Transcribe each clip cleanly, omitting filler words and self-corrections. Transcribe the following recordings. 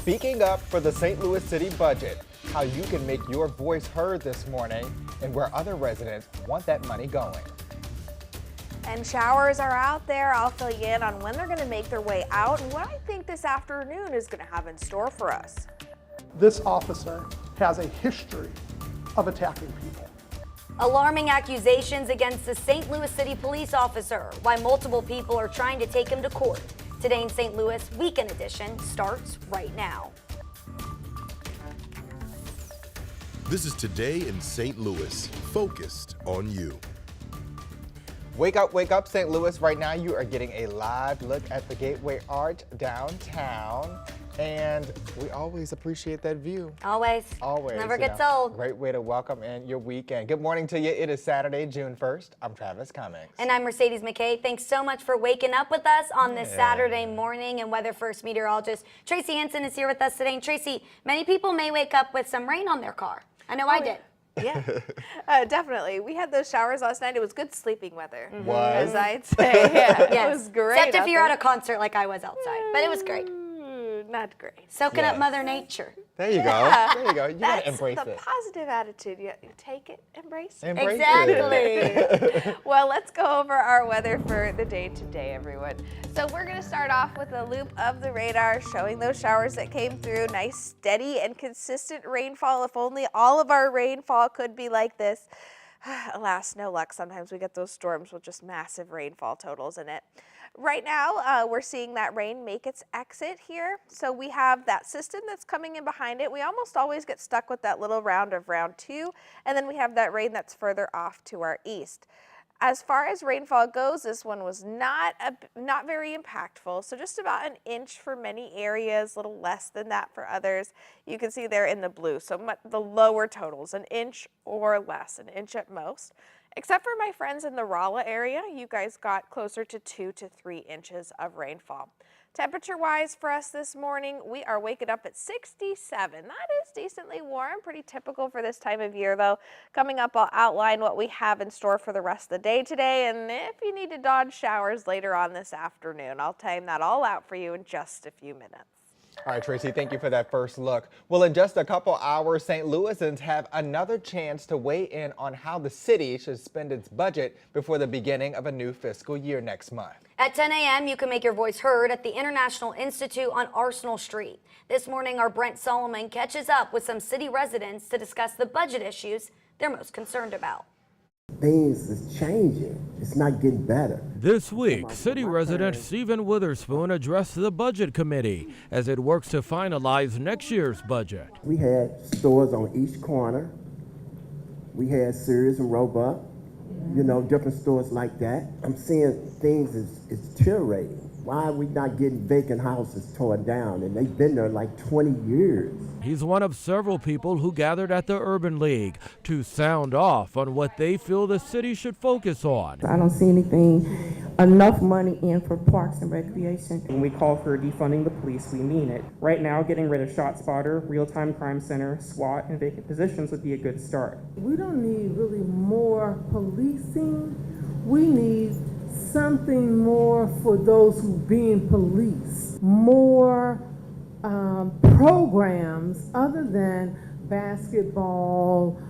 speaking up for the St. Louis City budget, how you can make your voice heard this morning, and where other residents want that money going. And showers are out there. I'll fill you in on when they're going to make their way out and what I think this afternoon is going to have in store for us. This officer has a history of attacking people. Alarming accusations against the St. Louis City police officer, why multiple people are trying to take him to court. Today in St. Louis, Weekend Edition starts right now. This is Today in St. Louis, focused on you. Wake up, St. Louis. Right now you are getting a live look at the Gateway Arch downtown. And we always appreciate that view. Always. Always. Never gets old. Great way to welcome in your weekend. Good morning to you. It is Saturday, June 1st. I'm Travis Cummings. And I'm Mercedes McKay. Thanks so much for waking up with us on this Saturday morning. And Weather First meteorologist Tracy Hansen is here with us today. And Tracy, many people may wake up with some rain on their car. I know I did. Yeah, definitely. We had those showers last night. It was good sleeping weather, Was? as I'd say. Yeah, Yes. It was great. Except if you're at a concert like I was outside. But it was great. Not great. Soaking up Yes. Mother Nature. There you go. Yeah. There you go. You gotta That's embrace the it. positive attitude. You take it, embrace it. Embrace Exactly. Well, let's go over our weather for the day today, everyone. So we're going to start off with a loop of the radar showing those showers that came through. Nice, steady, and consistent rainfall. If only all of our rainfall could be like this. Alas, no luck. Sometimes we get those storms with just massive rainfall totals in it. Right now, we're seeing that rain make its exit here. So we have that system that's coming in behind it. We almost always get stuck with that little round of round 2, and then we have that rain that's further off to our east. As far as rainfall goes, this one was not very impactful. So just about an inch for many areas, a little less than that for others. You can see there in the blue. So the lower totals, an inch or less, an inch at most. Except for my friends in the Rolla area, you guys got closer to 2 to 3 inches of rainfall. Temperature-wise for us this morning, we are waking up at 67. That is decently warm, pretty typical for this time of year though. Coming up, I'll outline what we have in store for the rest of the day today, and if you need to dodge showers later on this afternoon, I'll time that all out for you in just a few minutes. All right, Tracy, thank you for that first look. Well, in just a couple hours, St. Louisans have another chance to weigh in on how the city should spend its budget before the beginning of a new fiscal year next month. At 10 a.m., you can make your voice heard at the International Institute on Arsenal Street. This morning, our Brent Solomon catches up with some city residents to discuss the budget issues they're most concerned about. Things is changing. It's not getting better. This week, city resident Stephen Witherspoon addressed the budget committee as it works to finalize next year's budget. We had stores on each corner. We had Sears and Roebuck, different stores like that. I'm seeing things is deteriorating. Why are we not getting vacant houses torn down? And they've been there like 20 years. He's one of several people who gathered at the Urban League to sound off on what they feel the city should focus on. I don't see enough money in for parks and recreation. When we call for defunding the police, we mean it. Right now, getting rid of ShotSpotter, Real-Time Crime Center, SWAT, and vacant positions would be a good start. We don't need really more policing. We need something more for those who being policed. More programs other than basketball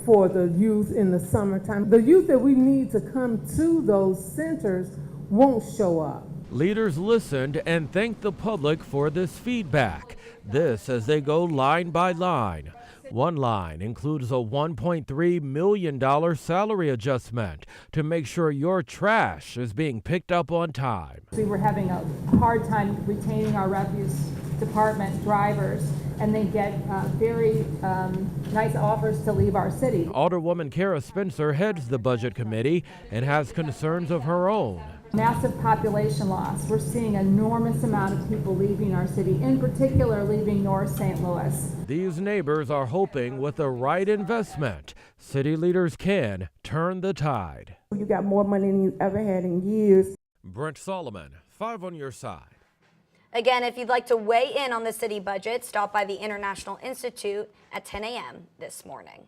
for the youth in the summertime. The youth that we need to come to those centers won't show up. Leaders listened and thanked the public for this feedback. This as they go line by line. One line includes a $1.3 million salary adjustment to make sure your trash is being picked up on time. We were having a hard time retaining our refuse department drivers, and they get very nice offers to leave our city. Alderwoman Kara Spencer heads the budget committee and has concerns of her own. Massive population loss. We're seeing an enormous amount of people leaving our city, in particular leaving North St. Louis. These neighbors are hoping with the right investment, city leaders can turn the tide. You got more money than you ever had in years. Brent Solomon, 5 on your side. Again, if you'd like to weigh in on the city budget, stop by the International Institute at 10 a.m. this morning.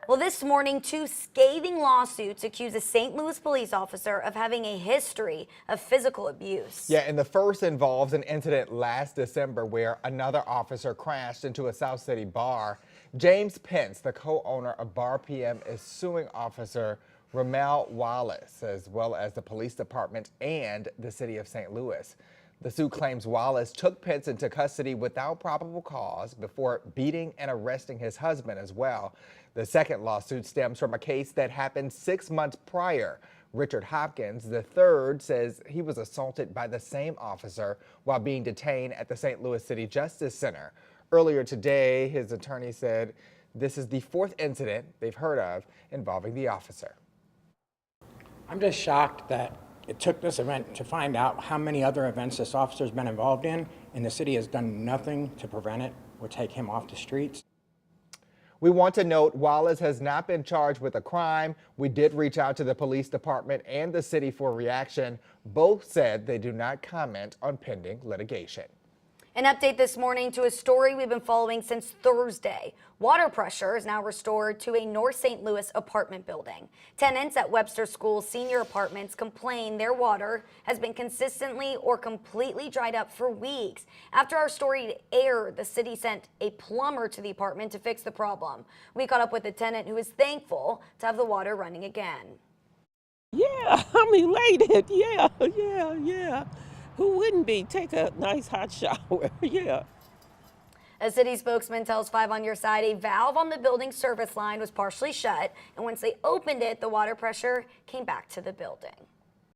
Well, this morning, 2 scathing lawsuits accuse a St. Louis police officer of having a history of physical abuse. Yeah, and the first involves an incident last December where another officer crashed into a South City bar. James Pence, the co-owner of Bar PM, is suing Officer Ramel Wallace, as well as the police department and the city of St. Louis. The suit claims Wallace took Pence into custody without probable cause before beating and arresting his husband as well. The second lawsuit stems from a case that happened 6 months prior. Richard Hopkins, the third, says he was assaulted by the same officer while being detained at the St. Louis City Justice Center. Earlier today, his attorney said this is the 4th incident they've heard of involving the officer. I'm just shocked that it took this event to find out how many other events this officer's been involved in, and the city has done nothing to prevent it or take him off the streets. We want to note Wallace has not been charged with a crime. We did reach out to the police department and the city for reaction. Both said they do not comment on pending litigation. An update this morning to a story we've been following since Thursday. Water pressure is now restored to a North St. Louis apartment building. Tenants at Webster School Senior Apartments complain their water has been consistently or completely dried up for weeks. After our story aired, the city sent a plumber to the apartment to fix the problem. We caught up with a tenant who is thankful to have the water running again. Yeah, I'm elated. Yeah. Who wouldn't be? Take a nice hot shower. Yeah. A city spokesman tells 5 on Your Side a valve on the building service line was partially shut, and once they opened it, the water pressure came back to the building.